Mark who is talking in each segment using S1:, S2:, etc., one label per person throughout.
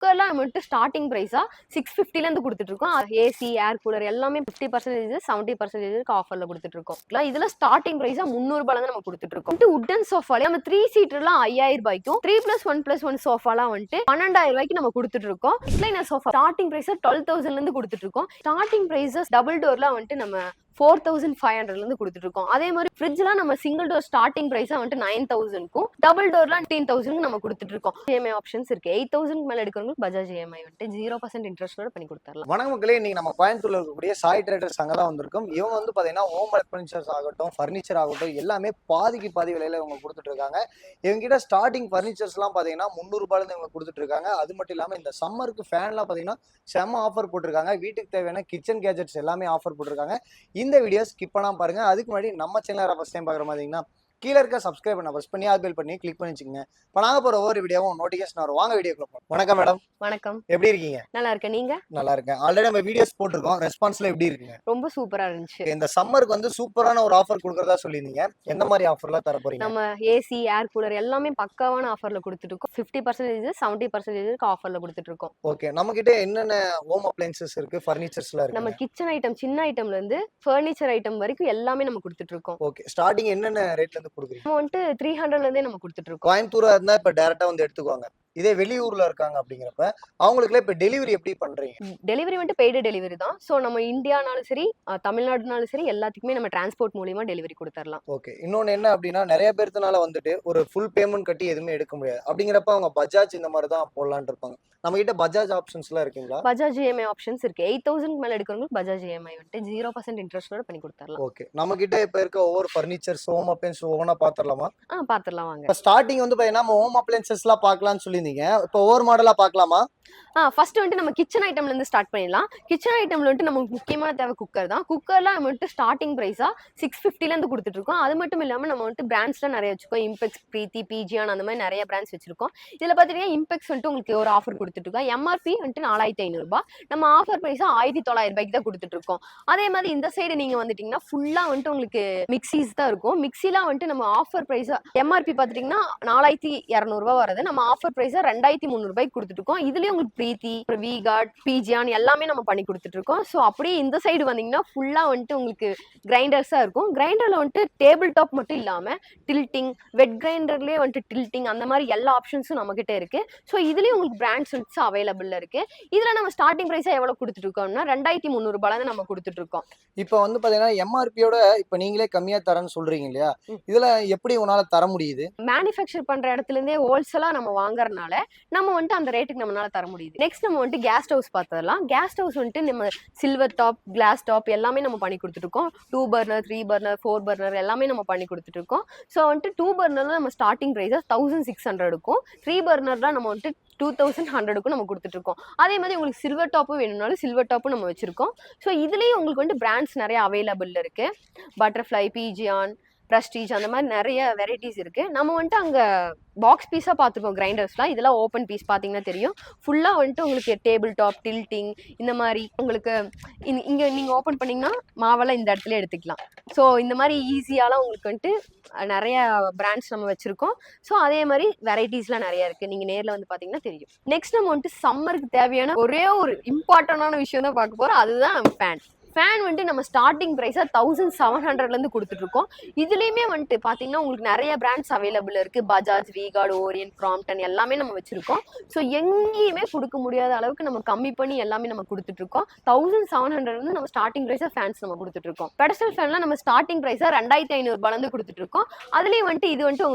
S1: குக்கர்லாம் நம்ம வந்துட்டு ஸ்டார்டிங் ப்ரைஸா 650ல இருந்து கொடுத்துட்டு இருக்கோம். ஏசி, ஏர் கூலர் எல்லாமே 50% 70% ஆஃபர்ல கொடுத்துட்டு இருக்கோம். இதுல ஸ்டார்டிங் ப்ரைஸா 300 ரூபாயில இருந்து நம்ம கொடுத்துட்டு இருக்கோம். உட்டன் சோஃபால நம்ம 3 சீட்டர்லாம் 5000 ரூபாய்க்கும் 3+1+1 சோஃபாலாம் வந்துட்டு 12,000 ரூபாய்க்கு நம்ம கொடுத்துட்டு இருக்கோம். ரிக்ளைனர் சோஃபா ஸ்டார்டிங் ப்ரைஸா 12,000ல இருந்து கொடுத்துட்டு இருக்கோம். ஸ்டார்டிங் ப்ரைஸஸ் டபுள் டோர்லாம் வந்துட்டு நம்ம 4500ல இருந்து கொடுத்துட்டு இருக்கோம். அதே மாதிரி ஃப்ரிட்ஜ்லாம் நம்ம சிங்கிள் டோர் ஸ்டார்டிங் பிரைஸா வந்துட்டு 9000க்கும் டபுள் டோர்லாம் 18000க்கு நம்ம கொடுத்துட்டு இருக்கோம். இஎம்ஐ ஆப்ஷன்ஸ் இருக்கு. 8000க்கு மேல எடுக்கிறவங்களுக்கு பஜாஜ் இஎம்ஐ வந்துட்டு 0% இன்ட்ரெஸ்டோட பண்ணி கொடுத்துடலாம்.
S2: வணக்கம் மக்களே, இன்னைக்கு நம்ம கோயம்புத்தூர்ல இருக்கக்கூடிய சாய் ட்ரேடர்ஸ் அங்க தான் வந்திருக்கோம். இவங்க வந்து பாத்தீங்கன்னா ஹோம் எலக்ட்ரானிக்ஸ் ஆகட்டும், ஃபர்னிச்சர் ஆகட்டும் எல்லாமே பாதிக்கு பாதி விலையில இவங்க கொடுத்துட்டு இருக்காங்க. இவங்க கிட்ட ஸ்டார்டிங் ஃபர்னிச்சர்ஸ் எல்லாம் பாத்தீங்கன்னா 300 ரூபாயில இருந்து இவங்க கொடுத்துட்டு இருக்காங்க. அது மட்டும் இல்லாம இந்த சம்மருக்கு ஃபேன்லாம் பாத்தீங்கன்னா செம்ம ஆஃபர் போட்டிருக்காங்க. வீட்டுக்கு தேவையான கிச்சன் கேஜெட்ஸ் எல்லாமே ஆஃபர் போட்டிருக்காங்க. இந்த வீடியோ ஸ்கிப் பண்ணாம பாருங்க. அதுக்கு முன்னாடி நம்ம சேனலை ஃபர்ஸ்ட் டைம் பாக்குற மாதிரிங்கன்னா கீழே இருக்க சப்ஸ்கிரைப் பண்ண பிரஸ் பண்ணி ஆல் பெல் பண்ணி கிளிக் பண்ணி வச்சுக்கோங்க. இப்போ நாங்கள் போகிற ஒவ்வொரு வீடியோவும் நோட்டிஃபிகேஷன் வரும். வாங்க வீடியோ பார்ப்போம். வணக்கம் மேடம்.
S1: வணக்கம்.
S2: எப்படி இருக்கீங்க?
S1: நல்லா இருக்கேன். நீங்க?
S2: நல்லா இருக்கேன். ஆல்ரெடி நம்ம வீடியோஸ் போட்டிருக்கோம். ரெஸ்பான்ஸ்ல எப்படி இருக்குங்க?
S1: ரொம்ப சூப்பரா இருந்துச்சு.
S2: இந்த சம்மருக்கு வந்து சூப்பரான ஒரு ஆஃபர் கொடுக்கறதா சொல்லியிருந்தீங்க. எந்த மாதிரி ஆஃபர்லாம் தர போறீங்க?
S1: நம்ம ஏசி, ஏர் கூலர் எல்லாமே பக்காவான ஆஃபர்ல கொடுத்துட்டு இருக்கோம். 50% 70% ஆஃபர்ல கொடுத்துட்டு இருக்கோம்.
S2: ஓகே, நம்ம கிட்ட என்னென்ன ஹோம் அப்ளையன்சஸ் இருக்கு, ஃபர்னிச்சர்ஸ்லாம் இருக்கு?
S1: நம்ம கிச்சன் ஐட்டம், சின்ன ஐட்டம்ல இருந்து ஃபர்னிச்சர் ஐட்டம் வரைக்கும் எல்லாமே நம்ம கொடுத்துட்டு இருக்கோம்.
S2: ஓகே, ஸ்டார்டிங் என்னென்ன ரேட்ல இருந்து கொடுக்குறீங்க?
S1: நம்ம வந்துட்டு 300ல இருந்தே நம்ம கொடுத்துட்டு இருக்கோம்.
S2: கோயம்புத்தூரா இருந்தா இப்ப டைரக்டா வந்து எடுத்துக்குவாங்க. இதே வெளியூர்ல இருக்காங்க அப்படிங்கிறப்ப அவங்களுக்குலாம் இப்ப டெலிவரி எப்படி பண்றீங்க?
S1: டெலிவரி வந்துட்டு பெய்டு டெலிவரி தான். ஸோ நம்ம இந்தியானாலும் சரி, தமிழ்நாடுனாலும் சரி, எல்லாத்துக்குமே நம்ம டிரான்ஸ்போர்ட் மூலியமா டெலிவரி கொடுத்துடலாம்.
S2: ஓகே, இன்னொன்னு என்ன அப்படின்னா நிறைய பேர்த்தனால வந்துட்டு ஒரு ஃபுல் பேமெண்ட் கட்டி எதுவுமே எடுக்க முடியாது. அப்படிங்கிறப்ப அவங்க பஜாஜ் இந்த மாதிரி தான் போடலான்னு இருப்பாங்க. நம்ம கிட்ட பஜாஜ் ஆப்ஷன்ஸ்லாம் இருக்குங்களா?
S1: பஜாஜ் இஎம்ஐ ஆப்ஷன்ஸ் இருக்கு. 8000க்கு மேல எடுக்கிறவங்களுக்கு பஜாஜ் இஎம்ஐ வந்துட்டு 0% இன்ட்ரெஸ்டோட பண்ணி கொடுத்துடலாம்.
S2: ஓகே, நம்ம கிட்ட இப்ப இருக்க ஒவ்வொரு ஃபர்னிச்சர்ஸ், ஹோம் அப்ளையன்ஸ் ஒவ்வொன்றா பாத்துறலாமா?
S1: பாத்துடலாம் வாங்க.
S2: இப்போ ஸ்டார்டிங் வந்து பாத்தீங்கன்னா நம்ம ஹோம் அப்ளையன்சஸ்லாம் பார்க்கலாம்னு சொல்லியிருந்தீங்க. இப்போ ஒவ்வொரு மாடலா பார்க்கலாமா?
S1: ஃபர்ஸ்ட் வந்துட்டு நம்ம கிச்சன் ஐட்டம்ல இருந்து ஸ்டார்ட் பண்ணிடலாம். கிச்சன் ஐட்டம்ல வந்துட்டு நமக்கு முக்கியமான தேவை குக்கர் தான். குக்கர்லாம் நம்ம வந்துட்டு ஸ்டார்டிங் பிரைஸா 650ல இருந்து கொடுத்துட்டு இருக்கோம். அது மட்டும் இல்லாம நம்ம வந்துட்டு பிராண்ட்ஸ்லாம் நிறைய வச்சிருக்கோம். இம்பெக்ஸ், பிரீத்தி, பிஜியான் அந்த மாதிரி நிறைய பிராண்ட்ஸ் வச்சிருக்கோம். இதுல பாத்தீங்கன்னா இம்பெக்ஸ் வந்துட்டு உங்களுக்கு ஒரு ஆஃபர் கொடுத்துட்டு இருக்கோம். எம்ஆர்பி வந்துட்டு 4500 ரூபாய், நம்ம ஆஃபர் பிரைஸா 1900 ரூபாய்க்கு தான் கொடுத்துட்டு இருக்கோம். அதே மாதிரி இந்த சைடு நீங்க வந்துட்டீங்கன்னா ஃபுல்லா வந்துட்டு உங்களுக்கு மிக்சிஸ் தான் இருக்கும். மிக்சிலாம் வந்துட்டு நம்ம ஆஃபர் பிரைஸா எம்ஆர்பி பாத்துட்டீங்கன்னா 4200 ரூபாய் வருது. நம்ம ஆஃபர் பிரைஸா 2300 ரூபாய்க்கு கொடுத்துட்டு இருக்கோம். இதுலயும் உங்களுக்கு பிரீத்தி, விகார்ட், பிஜியான் எல்லாமே நம்ம பண்ணி கொடுத்துட்டு இருக்கோம். ஸோ அப்படியே இந்த சைடு வந்தீங்கன்னா ஃபுல்லா வந்துட்டு உங்களுக்கு கிரைண்டர்ஸா இருக்கும். கிரைண்டர்ல வந்துட்டு டேபிள் டாப் மட்டும் இல்லாம டில்ட்டிங், வெட் கிரைண்டர்லயே வந்துட்டு டில்ட்டிங் அந்த மாதிரி எல்லா ஆப்ஷன்ஸும் நம்ம கிட்ட இருக்கு. ஸோ இதுலயும் உங்களுக்கு பிராண்ட்ஸ் வந்துட்டு அவைலபிள் இருக்கு. இதுல நம்ம ஸ்டார்டிங் பிரைஸா எவ்வளவு கொடுத்துட்டு இருக்கோம்னா 2300 ரூபாயில நம்ம கொடுத்துட்டு இருக்கோம்.
S2: இப்போ வந்து பாத்தீங்கன்னா எம்ஆர்பியோட இப்போ நீங்களே கம்மியா தரேன்னு சொல்றீங்க இல்லையா? இதுல எப்படி உன்னால தர முடியுது?
S1: மேனுஃபேக்சர் பண்ற இடத்துல இருந்தே ஹோல்சேலா நம்ம வாங்குறதுனால நம்ம வந்துட்டு அந்த ரேட்டுக்கு நம்மளால தர முடியுது. நெக்ஸ்ட் நம்ம வந்துட்டு கேஸ் ஸ்டவ்ஸ் பார்த்துடலாம். கேஸ் ஸ்டவ்ஸ் வந்துட்டு நம்ம சில்வர் டாப், கிளாஸ் டாப் எல்லாமே நம்ம பண்ணி கொடுத்துட்டு இருக்கோம். 2 பர்னர், 3 பர்னர், 4 பர்னர் எல்லாமே நம்ம பண்ணி கொடுத்துட்டு இருக்கோம். ஸோ வந்துட்டு 2 பர்னர்ல நம்ம ஸ்டார்டிங் பிரைஸ் 1600 இருக்கும். 3 பர்னர்ல நம்ம வந்துட்டு 2100க்கும் நம்ம கொடுத்துட்டு இருக்கோம். அதே மாதிரி உங்களுக்கு சில்வர் டாப்பும் வேணும்னாலும் சில்வர் டாப்பும் நம்ம வச்சிருக்கோம். ஸோ இதுலயும் உங்களுக்கு வந்து பிராண்ட்ஸ் நிறைய அவைலபிள் இருக்கு. பட்டர்ஃப்ளை, பிஜியான், பிரஸ்டீஜ் அந்த மாதிரி நிறைய வெரைட்டிஸ் இருக்கு. நம்ம வந்துட்டு அங்க பாக்ஸ் பீஸா பார்த்துருக்கோம் கிரைண்டர்ஸ்லாம். இதெல்லாம் ஓப்பன் பீஸ் பார்த்தீங்கன்னா தெரியும். ஃபுல்லா வந்துட்டு உங்களுக்கு டேபிள் டாப், டில்ட்டிங் இந்த மாதிரி உங்களுக்கு இங்க நீங்க ஓப்பன் பண்ணீங்கன்னா மாவெல்லாம் இந்த இடத்துல எடுத்துக்கலாம். ஸோ இந்த மாதிரி ஈஸியாலாம் உங்களுக்கு வந்துட்டு நிறைய பிராண்ட்ஸ் நம்ம வச்சிருக்கோம். ஸோ அதே மாதிரி வெரைட்டிஸ்லாம் நிறைய இருக்கு. நீங்க நேர்ல வந்து பாத்தீங்கன்னா தெரியும். நெக்ஸ்ட் நம்ம வந்துட்டு சம்மருக்கு தேவையான ஒரே ஒரு இம்பார்ட்டன்டான விஷயம் தான் பார்க்க போறோம். அதுதான் ஃபேன். ஃபேன் வந்துட்டு நம்ம ஸ்டார்டிங் ப்ரைஸா 1700ல இருந்து கொடுத்துட்டு இருக்கோம். இதுலயுமே வந்துட்டு பாத்தீங்கன்னா உங்களுக்கு நிறைய பிராண்ட்ஸ் அவைலபிள் இருக்கு. பஜாஜ், விகார்ட், ஓரியன், கிராம்ப்டன் எல்லாமே நம்ம வச்சிருக்கோம். ஸோ எங்கேயுமே கொடுக்க முடியாத அளவுக்கு நம்ம கம்மி பண்ணி எல்லாமே நம்ம கொடுத்துட்டு இருக்கோம். 1700 இருந்து நம்ம ஸ்டார்டிங் ப்ரைஸா ஃபேன்ஸ் நம்ம கொடுத்துட்டு இருக்கோம். பெடஸ்டல் ஃபேன்லாம் நம்ம ஸ்டார்டிங் ப்ரைஸா 2500 ரூபாயில இருந்து கொடுத்துட்டு இருக்கோம். அதுலயும் வந்துட்டு இது வந்துட்டு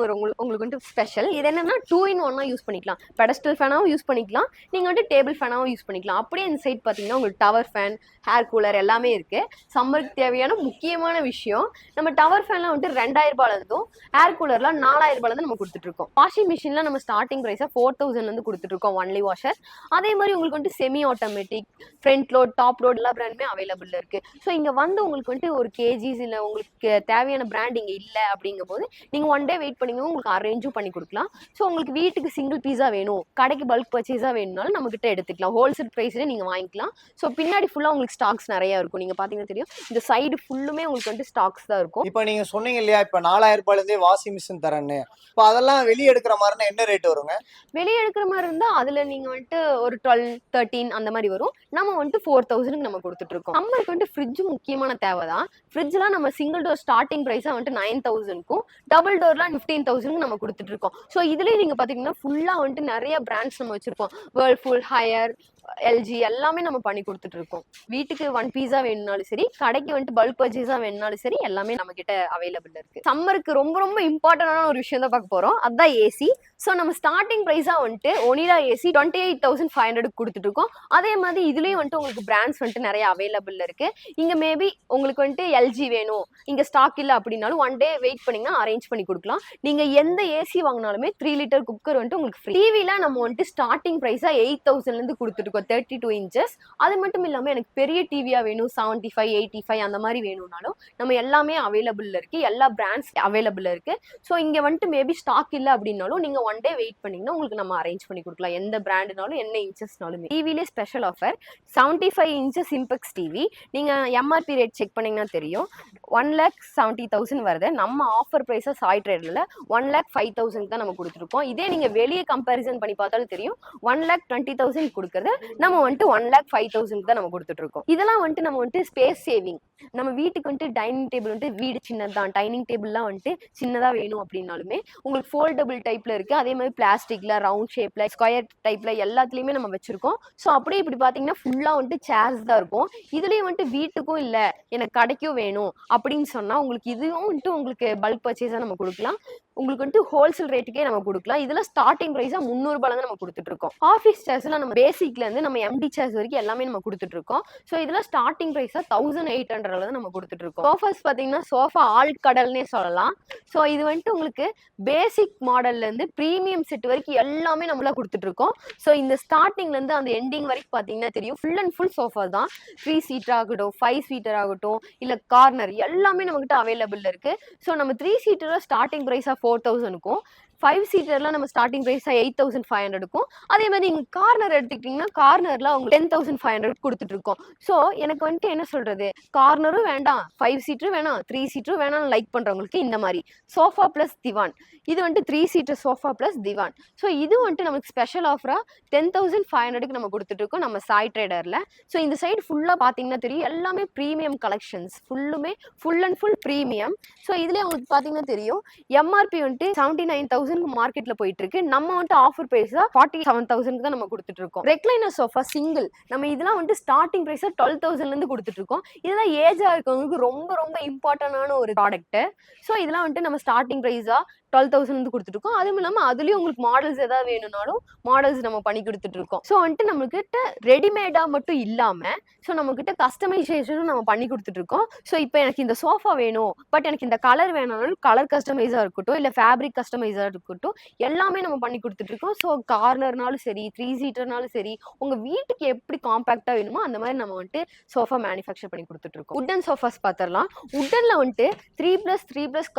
S1: உங்களுக்கு வந்துட்டு ஸ்பெஷல். இது என்னன்னா 2 in 1 யூஸ் பண்ணிக்கலாம். பெடஸ்டல் ஃபேனாவும் யூஸ் பண்ணிக்கலாம், நீங்க வந்துட்டு டேபிள் ஃபேனாவும் யூஸ் பண்ணிக்கலாம். அப்படியே இந்த சைட் பாத்தீங்கன்னா உங்களுக்கு டவர் ஃபேன், ஹேர் கூலர் எல்லாமே இருக்கு. சம்மருக்கு தேவையான முக்கியமான விஷயம், நம்ம டவர் ஃபேன்ல வந்துட்டு 2000 ரூபாயில இருந்தும் ஏர் கூலர்ல 4000 ரூபாயில இருந்து நம்ம கொடுத்துட்டு இருக்கோம். வாஷிங் மிஷின்ல நம்ம ஸ்டார்டிங் பிரைஸா 4000ல இருந்து கொடுத்துட்டு இருக்கோம் ஒன்லி வாஷர். அதே மாதிரி உங்களுக்கு வந்துட்டு semi automatic, front load, top load எல்லா பிராண்டுமே அவைலபிள் இருக்கு. ஸோ இங்க வந்து உங்களுக்கு வந்துட்டு ஒரு கேஜிஸ் இல்ல உங்களுக்கு தேவையான பிராண்ட் இங்க இல்ல அப்படிங்கும் போது நீங்க ஒன் டே வெயிட் பண்ணீங்க, உங்களுக்கு அரேஞ்சும் பண்ணி கொடுக்கலாம். ஸோ உங்களுக்கு வீட்டுக்கு சிங்கிள் பீஸா வேணும், கடைக்கு பல்க் பர்ச்சேஸா வேணும்னாலும் நம்ம கிட்ட எடுத்துக்கலாம். ஹோல்சேல் பிரைஸ்ல நீங்க வாங்கிக்கலாம். ஸோ பின்னாடி ஃபுல்லா உங்களுக்கு ஸ்டாக்ஸ் நிறைய இருக்கும். இருக்கும். நீங்க பாத்தீங்கன்னா தெரியும், இந்த சைடு ஃபுல்லுமே உங்களுக்கு வந்துட்டு ஸ்டாக்ஸ் தான் இருக்கும்.
S2: இப்ப நீங்க சொன்னீங்க இல்லையா, இப்ப 4000 ரூபாயில இருந்தே வாஷிங் மிஷின் தரேன்னு. இப்ப அதெல்லாம் வெளிய எடுக்கிற மாதிரினா என்ன ரேட் வருங்க?
S1: வெளிய எடுக்கிற மாரி இருந்தா, அதுல நீங்க வந்துட்டு ஒரு 12, 13 அந்த மாரி வரும். நம்ம வந்துட்டு 4000க்கு நம்ம குடுத்துட்டு இருக்கோம். சம்மருக்கு வந்துட்டு ஃப்ரிட்ஜ் முக்கியமான தேவை தான். ஃப்ரிட்ஜ்லாம் நம்ம சிங்கிள் டோர் ஸ்டார்டிங் பிரைஸா வந்துட்டு 9000க்கும், டபுள் டோர்லாம் 15,000க்கு நம்ம குடுத்துட்டு இருக்கோம். ஸோ இதுலயே நீங்க பாத்தீங்கன்னா, ஃபுல்லா வந்துட்டு நெறைய பிராண்ட்ஸ் நம்ம வச்சிருப்போம். வேர்ல்பூல், ஹையர், எல்ஜி எல்லாமே நம்ம பண்ணி குடுத்துட்டு இருக்கோம். வீட்டுக்கு 1 பீஸா வேணும்னாலும் சரி, கடைக்கு வந்துட்டு பல்க் பர்ச்சேஸா வேணும்னாலும் சரி, எல்லாமே நம்ம கிட்ட அவைலபிள் இருக்கு. சம்மருக்கு ரொம்ப ரொம்ப இம்பார்ட்டன்டான ஒரு விஷயம் தான் பார்க்க போறோம். அதான் ஏசி. ஸோ நம்ம ஸ்டார்டிங் பிரைஸா வந்துட்டு ஒனிடா ஏசி 28,500க்கு குடுத்துட்டு இருக்கோம். அதே மாதிரி இதுலயும் வந்துட்டு உங்களுக்கு பிராண்ட்ஸ் வந்துட்டு நிறைய அவைலபிள் இருக்கு. இங்க மேபி உங்களுக்கு வந்துட்டு எல்ஜி வேணும், இங்க ஸ்டாக் இல்ல அப்படின்னாலும் 1 டே வெயிட் பண்ணீங்கன்னா அரேஞ்ச் பண்ணி கொடுக்கலாம். நீங்க எந்த ஏசி வாங்கினாலுமே 3 லிட்டர் குக்கர் வந்துட்டு உங்களுக்கு ஃப்ரீ. டிவில நம்ம வந்துட்டு ஸ்டார்டிங் பிரைஸா 8,000ல இருந்து கொடுத்துட்டு இருக்கோம், 32 இன்ச்சஸ். அது மட்டும் இல்லாம எனக்கு பெரிய டிவியா வேணும், 75, 85 அந்த மாதிரி வேணும்னாலும் நம்ம எல்லாமே அவைலபிள் இருக்கு. எல்லா பிராண்ட்ஸ் அவைலபிள் இருக்கு. ஸோ இங்க வந்துட்டு மேபி ஸ்டாக் இல்ல அப்படின்னாலும் நீங்க 1 டே வெயிட் பண்ணீங்கன்னா உங்களுக்கு நம்ம அரேஞ்ச் பண்ணி கொடுக்கலாம். எந்த பிராண்ட்னாலும் என்ன இன்ச்சஸ்னாலுமே. டிவிலே special offer 75 inches Impex TV. நீங்க எம்ஆர்பி ரேட் செக் பண்ணீங்கன்னா தெரியும், 1,70,000 வருது. நம்ம ஆஃபர் பிரைஸா சாய் ட்ரேடர்ல 1,05,000 தான் நம்ம கொடுத்துருக்கோம். இதே நீங்க வெளியே கம்பேரிசன் பண்ணி பார்த்தாலும் தெரியும், 1,20,000 கொடுக்கறது நம்ம வந்துட்டு 1,05,000 தான் நம்ம கொடுத்துட்டு இருக்கோம். இதெல்லாம் வந்துட்டு நம்ம வந்துட்டு ஸ்பேஸ் சேவிங். நம்ம வீட்டுக்கு வந்துட்டு டைனிங் டேபிள் வந்துட்டு வீடு சின்னதான், டைனிங் டேபிள்லாம் வந்துட்டு சின்னதா வேணும் அப்படின்னாலுமே உங்களுக்கு ஃபோல்டபிள் டைப்ல இருக்கு. அதே மாதிரி பிளாஸ்டிக்ல, ரவுண்ட் ஷேப்ல, ஸ்கொயர் டைப்ல எல்லாத்துலயுமே நம்ம வச்சிருக்கோம். ஸோ அப்படியே இப்படி பாத்தீங்கன்னா ஃபுல்லா வந்துட்டு சேர்ஸ் தான் இருக்கும். இதுலயும் வந்துட்டு வீட்டுக்கும் இல்ல எனக்கு கடைக்கும் வேணும் அப்படின்னு சொன்னா உங்களுக்கு இதுவும் வந்துட்டு உங்களுக்கு பல்க் பர்ச்சேஸா நம்ம கொடுக்கலாம். உங்களுக்கு வந்துட்டு ஹோல்சேல் ரேட்டுக்கே நம்ம கொடுக்கலாம். இதுல ஸ்டார்டிங் பிரைஸா 300 ரூபாயில நம்ம கொடுத்துட்டு இருக்கோம். ஆஃபீஸ் சேர்ஸ்ல நம்ம பேசிக்ல இருந்து நம்ம எம்டி சேர்ஸ் வரைக்கும் எல்லாமே நம்ம கொடுத்துட்டு இருக்கோம். ஸோ இதுல ஸ்டார்டிங் பிரைஸா 1,800 நம்ம கொடுத்துட்டு இருக்கோம். சோஃபாஸ் பாத்தீங்கன்னா சோஃபா ஆல் கடல்னே சொல்லலாம். ஸோ இது வந்துட்டு உங்களுக்கு பேசிக் மாடல்ல இருந்து பிரீமியம் செட் வரைக்கும் எல்லாமே நம்மள கொடுத்துட்டு இருக்கோம். ஸோ இந்த ஸ்டார்டிங்ல இருந்து அந்த எண்டிங் வரைக்கும் பாத்தீங்கன்னா தெரியும், ஃபுல் அண்ட் ஃபுல் சோஃபா தான். 3 சீட்டர் ஆகட்டும், 5 சீட்டர் ஆகட்டும், இல்ல கார்னர் எல்லாமே நம்ம கிட்ட அவைலபிள் இருக்கு. ஸோ நம்ம 3 சீட்டர் ஸ்டார்டிங் பிரைஸா 4,000க்கும், 5 சீட்டர்ல நம்ம ஸ்டார்டிங் பிரைஸா 8,500க்கும், அதே மாதிரி நீங்க கார்னர் எடுத்துக்கிட்டீங்கன்னா கார்னர்ல உங்களுக்கு 10,500 கொடுத்துட்டு இருக்கோம். ஸோ எனக்கு வந்துட்டு என்ன சொல்றது, கார்னரும் வேண்டாம், 5 சீட்டரும் வேணாம், 3 சீட்டரும் வேணாம் லைக் பண்றவங்களுக்கு இந்த மாதிரி சோஃபா பிளஸ் திவான். இது வந்துட்டு 3 சீட்டர் சோஃபா பிளஸ் திவான். ஸோ இது வந்துட்டு நமக்கு ஸ்பெஷல் ஆஃபரா 10,500க்கு நம்ம கொடுத்துட்டு இருக்கோம் நம்ம சாய் ட்ரேடர்ல. ஸோ இந்த சைடு ஃபுல்லா பாத்தீங்கன்னா தெரியும், எல்லாமே பிரீமியம் கலெக்ஷன்ஸ், ஃபுல்லுமே full and full premium. So இதுல உங்களுக்கு பாத்தீங்கன்னா தெரியும், எம்ஆர்பி வந்துட்டு 79,000 மார்க்கெட்ல போயிட்டு இருக்கு. நம்ம வந்துட்டு ஆஃபர் பிரைஸா 47,000 தான் நம்ம கொடுத்துட்டு இருக்கோம். ரெக்லைனர் சோஃபா சிங்கிள் நம்ம இதெல்லாம் வந்துட்டு ஸ்டார்டிங் பிரைஸா 12,000ல இருந்து கொடுத்துட்டு இருக்கோம். இதெல்லாம் ஏஜா இருக்கவங்களுக்கு ரொம்ப ரொம்ப இம்பார்ட்டன்டான ஒரு ப்ராடக்ட். ஸோ இதெல்லாம் வந்துட்டு நம்ம ஸ்டார்டிங் பிரைஸா 12,000 கொடுத்துட்டு இருக்கோம். அதுவும் இல்லாம அதுலயும் உங்களுக்கு மாடல்ஸ் ஏதாவது வேணும்னாலும் மாடல்ஸ் நம்ம பண்ணி கொடுத்துட்டு இருக்கோம். ஸோ வந்துட்டு நம்ம கிட்ட ரெடிமேடா மட்டும் இல்லாம ஸோ நம்ம கிட்ட கஸ்டமைசேஷனும் நம்ம பண்ணி கொடுத்துட்டு இருக்கோம். ஸோ இப்போ எனக்கு இந்த சோஃபா வேணும், பட் எனக்கு இந்த கலர் வேணும்னாலும் கலர் கஸ்டமைஸா இருக்கட்டும், இல்ல ஃபேப்ரிக் கஸ்டமைஸா இருக்கட்டும், எல்லாமே நம்ம பண்ணி கொடுத்துட்டு இருக்கோம். ஸோ கார்னர்னாலும் சரி, 3 சீட்டர்னாலும் சரி, உங்க வீட்டுக்கு எப்படி காம்பாக்டா வேணுமோ அந்த மாதிரி நம்ம வந்துட்டு சோஃபா மேனுஃபேக்சர் பண்ணி கொடுத்துட்டு இருக்கோம். உட்டன் சோஃபாஸ் பார்த்துடலாம். உட்டன்ல வந்துட்டு 3+3+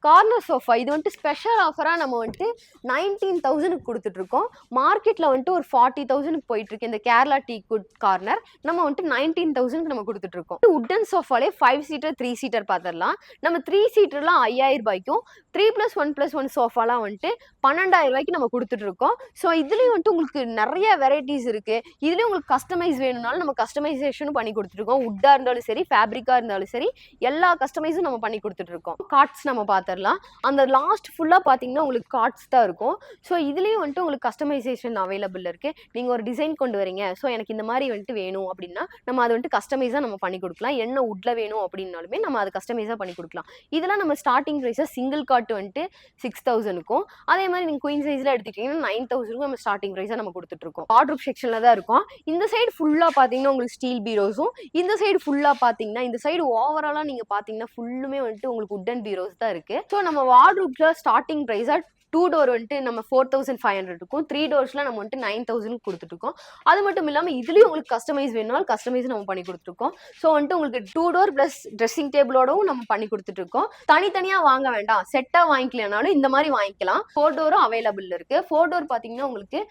S1: கார்னர் சோஃபா இது வந்துட்டு ஸ்பெஷல் ஆஃபரா நம்ம வந்துட்டு 19,000க்கு கொடுத்துட்டு இருக்கோம். மார்க்கெட்ல வந்துட்டு ஒரு 40,000க்கு போயிட்டு இருக்கு இந்த கேரளா டீ குட் கார்னர். நம்ம வந்துட்டு 19,000க்கு நம்ம கொடுத்துட்டு இருக்கோம். உட்டன் சோஃபாலே 5 சீட்டர் 3 சீட்டர் பார்த்துடலாம். நம்ம 3 சீட்டர்லாம் 5,000 ரூபாய்க்கும், 3+1+1 சோஃபாலாம் வந்துட்டு 12,000 ரூபாய்க்கு நம்ம கொடுத்துட்டு இருக்கோம். ஸோ இதுலயும் வந்துட்டு உங்களுக்கு நிறைய வெரைட்டிஸ் இருக்கு. இதுலயும் உங்களுக்கு கஸ்டமைஸ் வேணும்னாலும் நம்ம கஸ்டமைசேஷனும் பண்ணி கொடுத்துருக்கோம். உட்டா இருந்தாலும் சரி, ஃபேப்ரிக்கா இருந்தாலும் சரி, எல்லா கஸ்டமைஸும் நம்ம பண்ணி கொடுத்துட்டு இருக்கோம். கார்ட்ஸ் நம்ம பார்த்துடலாம். அந்த லாஸ்ட் ஃபுல்லா பாத்தீங்கன்னா உங்களுக்கு கார்ட்ஸ் தான் இருக்கும். ஸோ இதுலயும் வந்துட்டு உங்களுக்கு கஸ்டமைசேஷன் அவைலபிள் இருக்கு. நீங்க ஒரு டிசைன் கொண்டு வரீங்க, ஸோ எனக்கு இந்த மாதிரி வந்துட்டு வேணும் அப்படின்னா நம்ம அதை வந்துட்டு கஸ்டமைஸா நம்ம பண்ணி கொடுக்கலாம். என்ன உட்ல வேணும் அப்படின்னாலுமே நம்ம அதை கஸ்டமைஸா பண்ணி கொடுக்கலாம். இதெல்லாம் நம்ம ஸ்டார்டிங் பிரைஸா சிங்கிள் கார்ட் வந்துட்டு 6,000க்கும், அதே மாதிரி நீங்க குயின் சைஸ்ல எடுத்துக்கிட்டீங்கன்னா 9,000க்கும் நம்ம ஸ்டார்டிங் பிரைஸா நம்ம கொடுத்துட்டு இருக்கோம். வார்ட்ரோப் செக்ஷன்ல தான் இருக்கும். இந்த சைடு ஃபுல்லா பாத்தீங்கன்னா உங்களுக்கு ஸ்டீல் பீரோஸும், இந்த சைடு ஃபுல்லா பாத்தீங்கன்னா இந்த சைடு ஓவராலா நீங்க பாத்தீங்கன்னா ஃபுல்லுமே வந்துட்டு உங்களுக்கு உட்டன் பீரோஸ் தான் இருக்கு. ஸோ நம்ம வார்ட்ரோப்ல ஸ்டார்டிங் பிரைஸா 2 டோர் வந்துட்டு நம்ம 4500 இருக்கும், 3 டோர்ஸ்ல நம்ம வந்துட்டு 9000 கொடுத்துட்டு இருக்கோம். அது மட்டும் இல்லாம இதுலயும் உங்களுக்கு கஸ்டமைஸ் வேணும்னாலும் கஸ்டமைஸ் நம்ம பண்ணி கொடுத்துருக்கோம். ஸோ வந்துட்டு உங்களுக்கு 2 டோர் பிளஸ் ட்ரெஸ்ஸிங் டேபிளோடவும் நம்ம பண்ணி கொடுத்துட்டு இருக்கோம். தனித்தனியா வாங்க வேண்டாம், செட்டா வாங்கிக்கலனாலும் இந்த மாதிரி வாங்கிக்கலாம். 4 டோரும் அவைலபிள் இருக்கு. 4 டோர் பாத்தீங்கன்னா உங்களுக்கு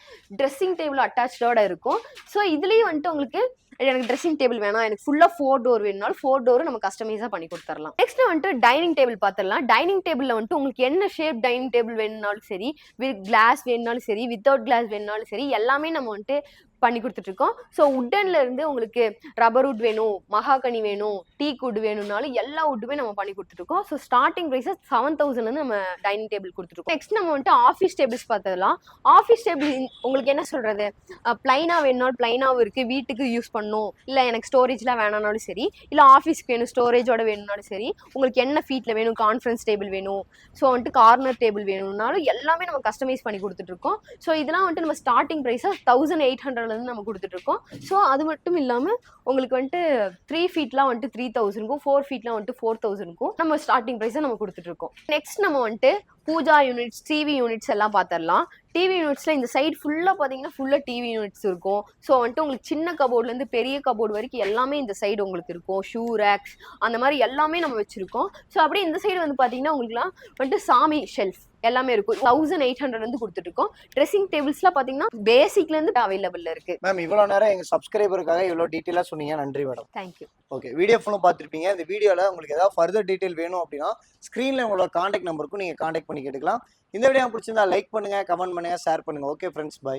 S1: ட்ரெஸ்ஸிங் டேபிள் அட்டாச்சோட இருக்கும். ஸோ இதுலயும் வந்துட்டு உங்களுக்கு எனக்கு ட்ரெஸ்ஸிங் டேபிள் வேணாம், எனக்கு ஃபுல்லா 4 டோர் வேணும்னாலும் 4 டோர் நம்ம கஸ்டமைஸா பண்ணி கொடுத்துடலாம். நெக்ஸ்ட் வந்துட்டு டைனிங் டேபிள் பார்த்துடலாம். டைனிங் டேபிள்ல வந்துட்டு உங்களுக்கு என்ன ஷேப் டைனிங் டேபிள் வேணும்னாலும் சரி, வித் கிளாஸ் வேணும்னாலும் சரி, வித்தவுட் கிளாஸ் வேணும்னாலும் சரி, எல்லாமே நம்ம வந்துட்டு பண்ணி கொடுத்துட்டு இருக்கோம். ஸோ உட்டன்ல இருந்து உங்களுக்கு ரப்பர் வுட் வேணும், மகாகனி வேணும், டீக் வுட் வேணும்னாலும் எல்லா வுட்டுமே நம்ம பண்ணி கொடுத்துட்டு இருக்கோம். ஸோ ஸ்டார்டிங் ப்ரைஸஸ் 7000 இருந்து நம்ம டைனிங் டேபிள் கொடுத்துருக்கோம். நெக்ஸ்ட் நம்ம வந்துட்டு ஆஃபீஸ் டேபிள்ஸ் பார்த்ததெல்லாம். ஆஃபீஸ் டேபிள் உங்களுக்கு என்ன சொல்றது, பிளைனா வேணும்னாலும் பிளைனாவும் இருக்கு, வீட்டுக்கு யூஸ் பண்ணணும், இல்லை எனக்கு ஸ்டோரேஜ்லாம் வேணாம்னாலும் சரி, இல்லை ஆஃபீஸ்க்கு வேணும் ஸ்டோரேஜோட வேணும்னாலும் சரி, உங்களுக்கு என்ன ஃபீட்ல வேணும், கான்ஃபரன்ஸ் டேபிள் வேணும், ஸோ வந்துட்டு கார்னர் டேபிள் வேணும்னாலும் எல்லாமே நம்ம கஸ்டமைஸ் பண்ணி கொடுத்துட்டு இருக்கோம். ஸோ இதெல்லாம் வந்துட்டு நம்ம ஸ்டார்டிங் ப்ரைஸஸ் 1800 நம்ம கொடுத்துட்டு இருக்கோம். ஸோ அது மட்டும் இல்லாம உங்களுக்கு வந்துட்டு 3 ஃபீட்லாம் வந்துட்டு 3000க்கும், 4 ஃபீட்லாம் வந்துட்டு 4000க்கும் நம்ம ஸ்டார்டிங் ப்ரைஸை நம்ம கொடுத்துட்டு இருக்கோம். நெக்ஸ்ட் நம்ம வந்துட்டு பூஜா யூனிட்ஸ், டிவி யூனிட்ஸ் எல்லாம் பார்த்துடலாம். டிவி யூனிட்ஸ்ல இந்த சைடு ஃபுல்லா பாத்தீங்கன்னா ஃபுல்லா டிவி யூனிட்ஸ் இருக்கும். ஸோ வந்துட்டு உங்களுக்கு சின்ன கபோர்ட்ல இருந்து பெரிய கபோர்டு வரைக்கும் எல்லாமே இந்த சைடு உங்களுக்கு இருக்கும். ஷூ ரேக்ஸ் அந்த மாதிரி எல்லாமே நம்ம வச்சிருக்கோம். ஸோ அப்படியே இந்த சைடு வந்து பாத்தீங்கன்னா உங்களுக்குலாம் வந்துட்டு சாமி ஷெல்ஃப் எல்லாமே இருக்கும். 1800 வந்து கொடுத்துட்டு இருக்கோம். ட்ரெஸ்ஸிங் டேபிள்ஸ்லாம் பாத்தீங்கன்னா பேசிக்ல இருந்து அவைலபிள்ல இருக்கு.
S2: மேம் இவ்வளவு நேரம் எங்க சப்ஸ்கிரைபருக்காக இவ்வளவு டீட்டெயிலா சொன்னீங்க, நன்றி மேடம்.
S1: தேங்க்யூ.
S2: ஓகே, வீடியோ ஃபுல்லும் பார்த்துருப்பீங்க. இந்த வீடியோவில் உங்களுக்கு ஏதாவது ஃபர்தர் டீட்டெயில் வேணும் அப்படின்னா ஸ்க்ரீனில் உங்களோட காண்டாக்ட் நம்பருக்கும் நீங்கள் காண்டாக்ட் பண்ணி கேட்டுக்கலாம். இந்த வீடியோ பிடிச்சிருந்தா லைக் பண்ணுங்கள், கமெண்ட் பண்ணுங்கள், ஷேர் பண்ணுங்கள். Okay friends, by.